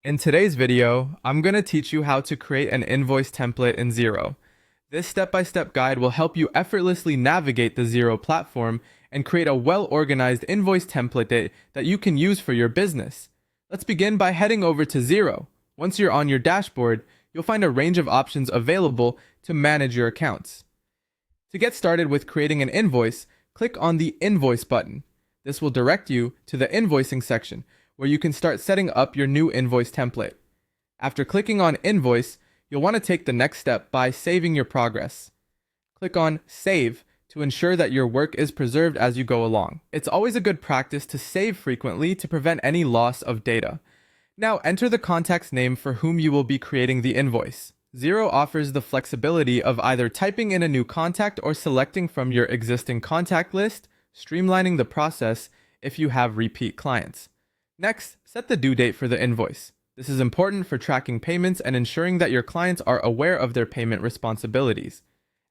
In today's video, I'm going to teach you how to create an invoice template in Xero. This step-by-step guide will help you effortlessly navigate the Xero platform and create a well-organized invoice template that you can use for your business. Let's begin by heading over to Xero. Once you're on your dashboard, you'll find a range of options available to manage your accounts. To get started with creating an invoice, click on the Invoice button. This will direct you to the invoicing section, where you can start setting up your new invoice template. After clicking on Invoice, you'll want to take the next step by saving your progress. Click on Save to ensure that your work is preserved as you go along. It's always a good practice to save frequently to prevent any loss of data. Now enter the contact's name for whom you will be creating the invoice. Xero offers the flexibility of either typing in a new contact or selecting from your existing contact list, streamlining the process if you have repeat clients. Next, set the due date for the invoice. This is important for tracking payments and ensuring that your clients are aware of their payment responsibilities.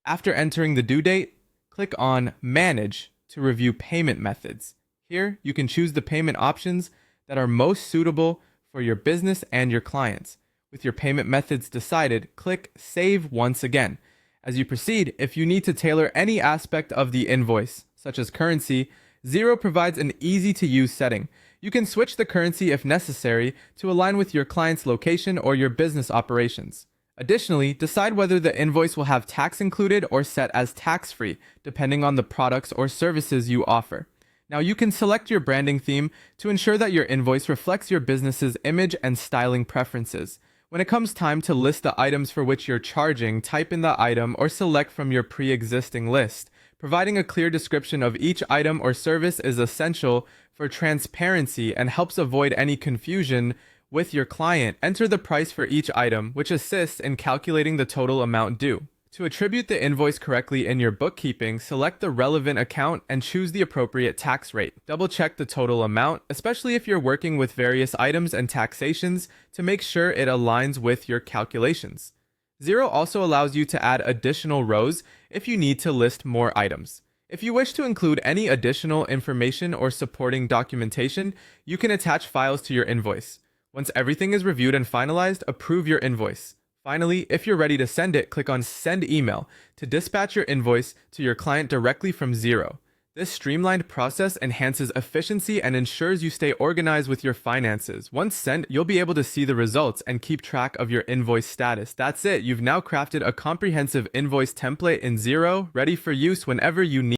After entering the due date, click on Manage to review payment methods. Here, you can choose the payment options that are most suitable for your business and your clients. With your payment methods decided, click Save once again. As you proceed, if you need to tailor any aspect of the invoice, such as currency, Xero provides an easy-to-use setting. You can switch the currency if necessary to align with your client's location or your business operations. Additionally, decide whether the invoice will have tax included or set as tax-free, depending on the products or services you offer. Now you can select your branding theme to ensure that your invoice reflects your business's image and styling preferences. When it comes time to list the items for which you're charging, type in the item or select from your pre-existing list. Providing a clear description of each item or service is essential for transparency and helps avoid any confusion with your client. Enter the price for each item, which assists in calculating the total amount due. To attribute the invoice correctly in your bookkeeping, select the relevant account and choose the appropriate tax rate. Double-check the total amount, especially if you're working with various items and taxations, to make sure it aligns with your calculations. Xero also allows you to add additional rows if you need to list more items. If you wish to include any additional information or supporting documentation, you can attach files to your invoice. Once everything is reviewed and finalized, approve your invoice. Finally, if you're ready to send it, click on Send Email to dispatch your invoice to your client directly from Xero. This streamlined process enhances efficiency and ensures you stay organized with your finances. Once sent, you'll be able to see the results and keep track of your invoice status. That's it. You've now crafted a comprehensive invoice template in Xero, ready for use whenever you need.